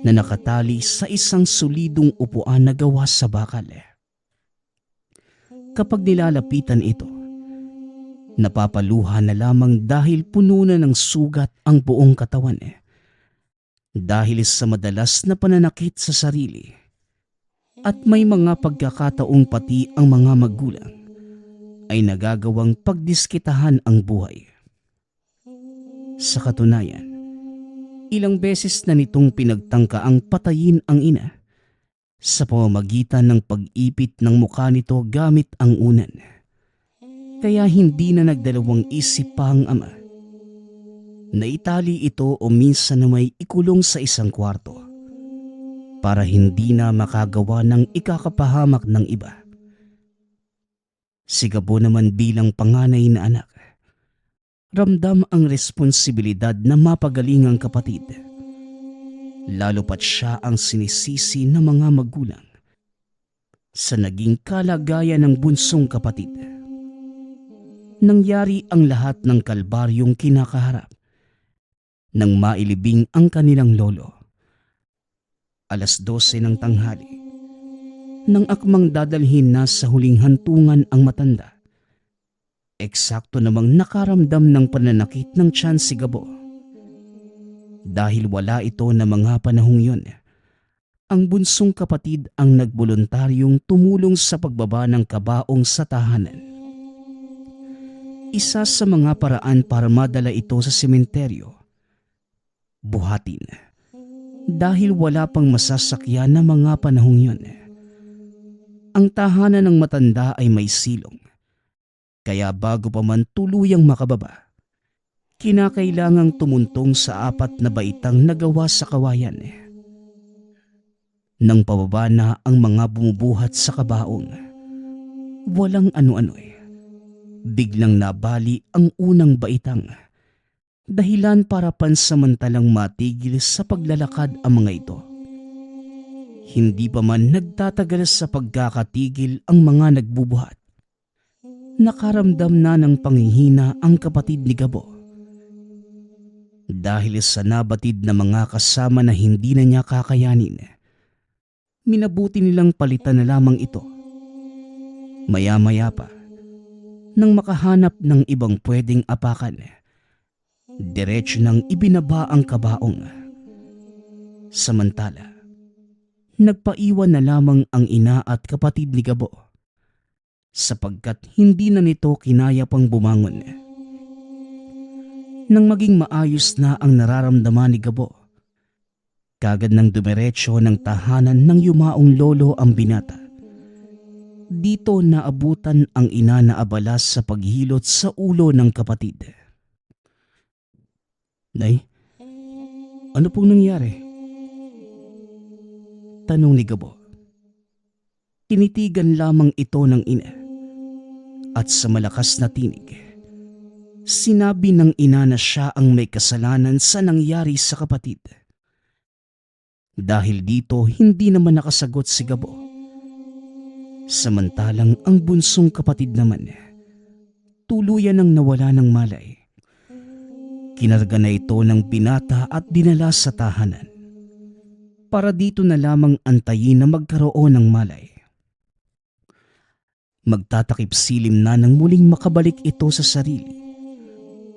na nakatali sa isang solidong upuan na gawa sa bakal. Kapag nilalapitan ito, napapaluha na lamang dahil puno na ng sugat ang buong katawan. Dahil sa madalas na pananakit sa sarili at may mga pagkakataong pati ang mga magulang ay nagagawang pagdiskitahan ang buhay. Sa katunayan, ilang beses na nitong pinagtangka ang patayin ang ina sa pamamagitan ng pag-ipit ng mukha nito gamit ang unan. Kaya hindi na nagdalawang isip pa ang ama. Naitali ito o minsan na may ikulong sa isang kwarto para hindi na makagawa ng ikakapahamak ng iba. Si Gabo naman bilang panganay na anak, ramdam ang responsibilidad na mapagaling ang kapatid. Lalo pat siya ang sinisisi ng mga magulang sa naging kalagayan ng bunsong kapatid. Nangyari ang lahat ng kalbaryong kinakaharap nang mailibing ang kanilang lolo. 12:00 ng tanghali, nang akmang dadalhin na sa huling hantungan ang matanda. Eksakto namang nakaramdam ng pananakit ng tiyan si Gabo. Dahil wala ito na mga panahong yun, ang bunsong kapatid ang nagboluntaryong tumulong sa pagbaba ng kabaong sa tahanan. Isa sa mga paraan para madala ito sa sementeryo, buhatin. Dahil wala pang masasakyan na mga panahong yun. Ang tahanan ng matanda ay may silong, kaya bago pa man tuluyang makababa, kinakailangang tumuntong sa 4 na baitang nagawa sa kawayan. Nang pababa na ang mga bumubuhat sa kabaong, walang ano-ano biglang nabali ang unang baitang, dahilan para pansamantalang matigil sa paglalakad ang mga ito. Hindi pa man nagtatagal sa pagkakatigil ang mga nagbubuhat, nakaramdam na ng panghihina ang kapatid ni Gabo. Dahil sa nabatid na mga kasama na hindi na niya kakayanin, minabuti nilang palitan na lamang ito. Maya-maya pa, nang makahanap ng ibang pwedeng apakan, diretso nang ibinaba ang kabaong. Samantala, nagpaiwan na lamang ang ina at kapatid ni Gabo, sapagkat hindi na nito kinaya pang bumangon. Nang maging maayos na ang nararamdaman ni Gabo, kagad nang dumiretso ng tahanan ng yumaong lolo ang binata. Dito naabutan ang ina na abala sa paghilot sa ulo ng kapatid. "Nay, ano pong nangyari?" tanong ni Gabo. Tinitigan lamang ito ng ina at sa malakas na tinig, sinabi ng ina na siya ang may kasalanan sa nangyari sa kapatid. Dahil dito hindi naman nakasagot si Gabo. Samantalang ang bunsong kapatid naman, tuluyan ng nawala ng malay. Kinarga na ito ng binata at dinala sa tahanan, para dito na lamang antayin na magkaroon ng malay. Magtatakip silim na nang muling makabalik ito sa sarili.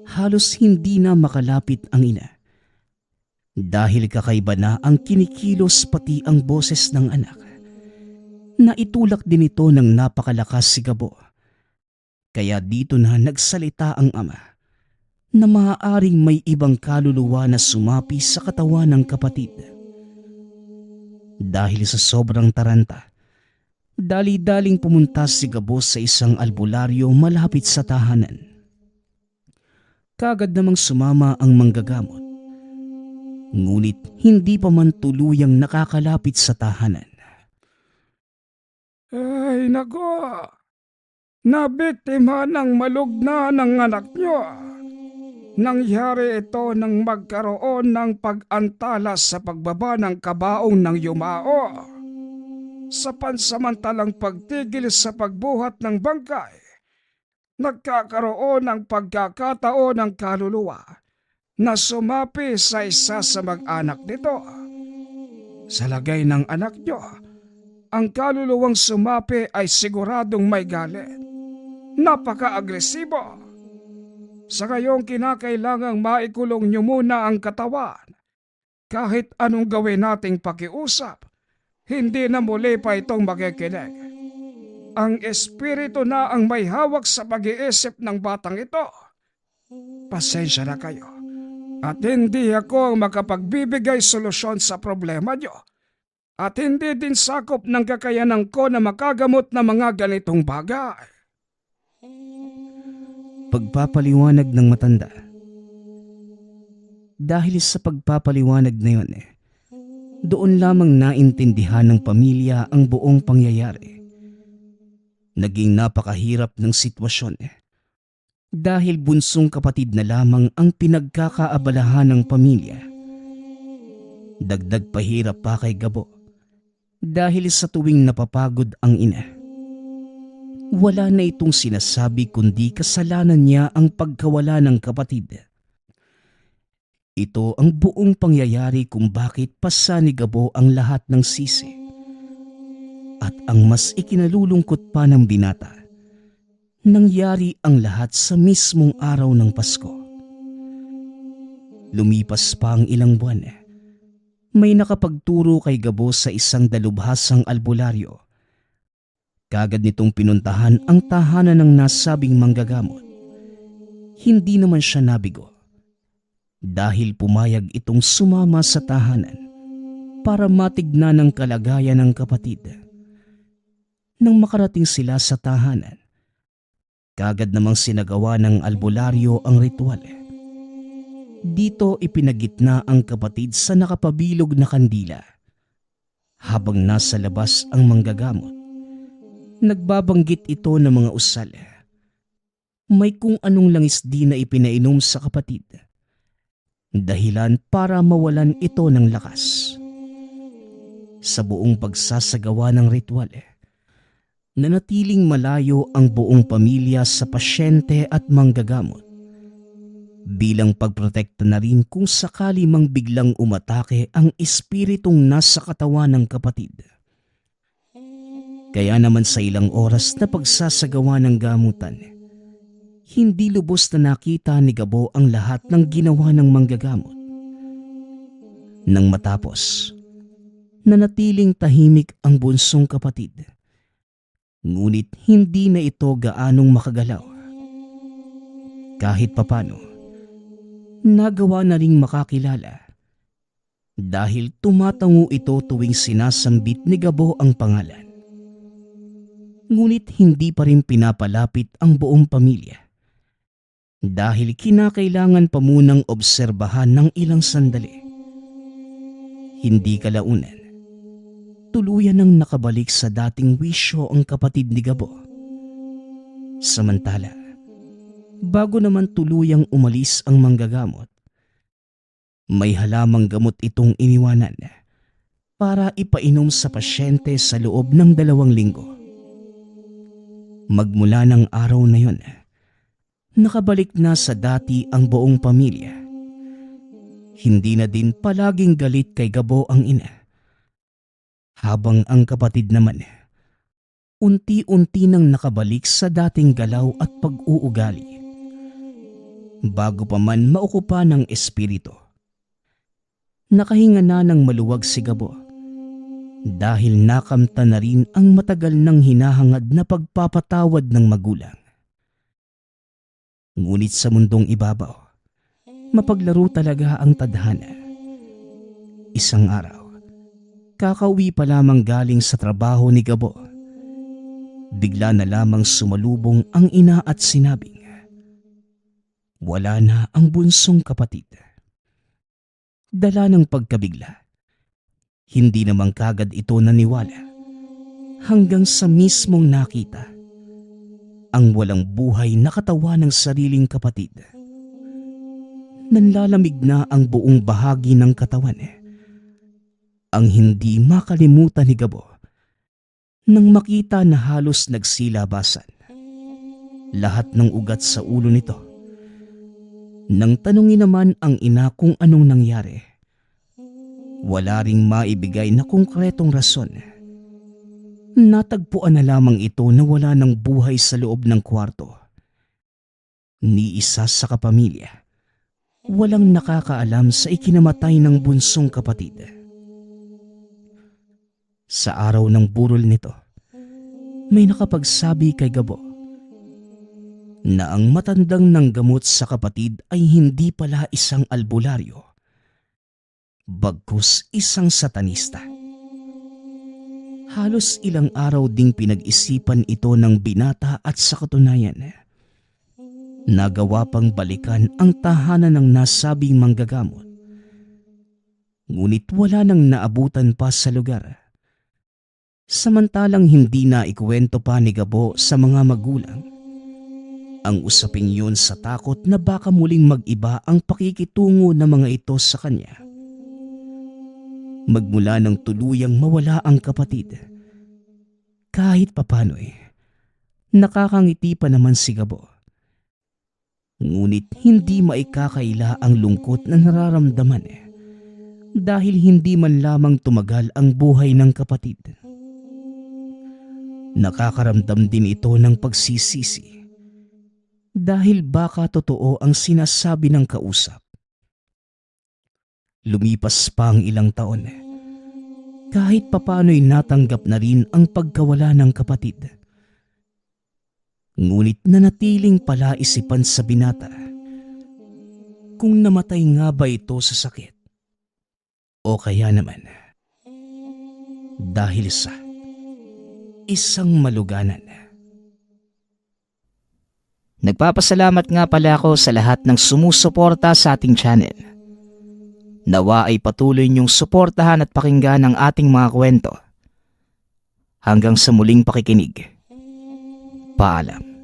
Halos hindi na makalapit ang ina, dahil kakaiba na ang kinikilos pati ang boses ng anak. Naitulak din ito ng napakalakas si Gabo, kaya dito na nagsalita ang ama na maaaring may ibang kaluluwa na sumapi sa katawan ng kapatid. Dahil sa sobrang taranta, dali-daling pumunta si Gabo sa isang albularyo malapit sa tahanan. Kagad namang sumama ang manggagamot, ngunit hindi pa man tuluyang nakakalapit sa tahanan. Ay, nako! Nabiktima ng malugna ng anak nyo. Nangyari ito nang magkaroon ng pag-antala sa pagbaba ng kabaong ng yumao. Sa pansamantalang pagtigil sa pagbuhat ng bangkay, nagkakaroon ng pagkakataon ng kaluluwa na sumapi sa isa sa mag-anak nito. Sa lagay ng anak nyo, ang kaluluwang sumapi ay siguradong may galit. Napaka-agresibo. Sa ngayong kinakailangang maikulong nyo muna ang katawan. Kahit anong gawin nating pakiusap, hindi na muli pa itong makikinig. Ang espiritu na ang may hawak sa pag-iisip ng batang ito. Pasensya na kayo. At hindi ako ang makapagbibigay solusyon sa problema nyo. At hindi din sakop ng kakayanan ko na makagamot ng mga ganitong bagay. Pagpapaliwanag ng matanda. Dahil sa pagpapaliwanag na yun, doon lamang naintindihan ng pamilya ang buong pangyayari. Naging napakahirap ng sitwasyon dahil bunsong kapatid na lamang ang pinagkakaabalahan ng pamilya. Dagdag pahirap pa kay Gabo Dahil sa tuwing napapagod ang ina, wala na itong sinasabi kundi kasalanan niya ang pagkawala ng kapatid. Ito ang buong pangyayari kung bakit pasa ni Gabo ang lahat ng sisi. At ang mas ikinalulungkot pa ng binata, nangyari ang lahat sa mismong araw ng Pasko. Lumipas pa ang ilang buwan. May nakapagturo kay Gabo sa isang dalubhasang albularyo. Kagad nitong pinuntahan ang tahanan ng nasabing manggagamot. Hindi naman siya nabigo dahil pumayag itong sumama sa tahanan para matignan ang kalagayan ng kapatid. Nang makarating sila sa tahanan, kagad namang sinagawa ng albularyo ang ritual. Dito ipinagitna ang kapatid sa nakapabilog na kandila. Habang nasa labas ang manggagamot, nagbabanggit ito ng mga usal. May kung anong langis di na ipinainom sa kapatid. Dahilan para mawalan ito ng lakas. Sa buong pagsasagawa ng ritual, nanatiling malayo ang buong pamilya sa pasyente at manggagamot. Bilang pagprotekta na rin kung sakali mang biglang umatake ang espiritong nasa katawan ng kapatid. Kaya naman sa ilang oras na pagsasagawa ng gamutan, hindi lubos na nakita ni Gabo ang lahat ng ginawa ng manggagamot. Nang matapos, nanatiling tahimik ang bunsong kapatid. Ngunit hindi na ito gaanong makagalaw. Kahit papano, nagawa na ring makakilala dahil tumatango ito tuwing sinasambit ni Gabo ang pangalan. Ngunit hindi pa rin pinapalapit ang buong pamilya dahil kinakailangan pa munang obserbahan ng ilang sandali. Hindi kalaunan, tuluyan nang nakabalik sa dating wisyo ang kapatid ni Gabo. Samantala, bago naman tuluyang umalis ang manggagamot, may halamang gamot itong iniwanan para ipainom sa pasyente sa loob ng 2 linggo. Magmula ng araw na yon, nakabalik na sa dati ang buong pamilya. Hindi na din palaging galit kay Gabo ang ina. Habang ang kapatid naman, unti-unti nang nakabalik sa dating galaw at pag-uugali. Bago pa man maukupa ng espiritu, nakahinga na ng maluwag si Gabo dahil nakamta na rin ang matagal nang hinahangad na pagpapatawad ng magulang. Ngunit sa mundong ibabaw, mapaglaro talaga ang tadhana. Isang araw, kakauwi pa lamang galing sa trabaho ni Gabo, bigla na lamang sumalubong ang ina at sinabing, wala na ang bunsong kapatid. Dala ng pagkabigla, hindi naman kagad ito naniwala hanggang sa mismong nakita ang walang buhay na katawan ng sariling kapatid. Nanlalamig na ang buong bahagi ng katawan. Ang hindi makalimutan ni Gabo nang makita na halos nagsilabasan lahat ng ugat sa ulo nito. Nang tanungin naman ang ina kung anong nangyari, wala ring maibigay na konkretong rason. Natagpuan na lamang ito na wala ng buhay sa loob ng kwarto. Ni isa sa kapamilya, walang nakakaalam sa ikinamatay ng bunsong kapatid. Sa araw ng burol nito, may nakapagsabi kay Gabo na ang matandang nanggamot sa kapatid ay hindi pala isang albularyo, bagkus isang satanista. Halos ilang araw ding pinag-isipan ito ng binata at sa katunayan, nagawa pang balikan ang tahanan ng nasabing manggagamot. Ngunit wala nang naabutan pa sa lugar. Samantalang hindi na ikuwento pa ni Gabo sa mga magulang ang usaping yun sa takot na baka muling mag-iba ang pakikitungo ng mga ito sa kanya. Magmula nang tuluyang mawala ang kapatid, kahit papano'y nakakangiti pa naman si Gabo. Ngunit hindi maikakaila ang lungkot na nararamdaman dahil hindi man lamang tumagal ang buhay ng kapatid. Nakakaramdam din ito ng pagsisisi dahil baka totoo ang sinasabi ng kausap. Lumipas pa ang ilang taon, kahit papano'y natanggap na rin ang pagkawala ng kapatid. Ngunit nanatiling palaisipan sa binata kung namatay nga ba ito sa sakit o kaya naman dahil sa isang maluganan. Nagpapasalamat nga pala ako sa lahat ng sumusuporta sa ating channel. Nawa ay patuloy niyong suportahan at pakinggan ang ating mga kwento. Hanggang sa muling pakikinig. Paalam.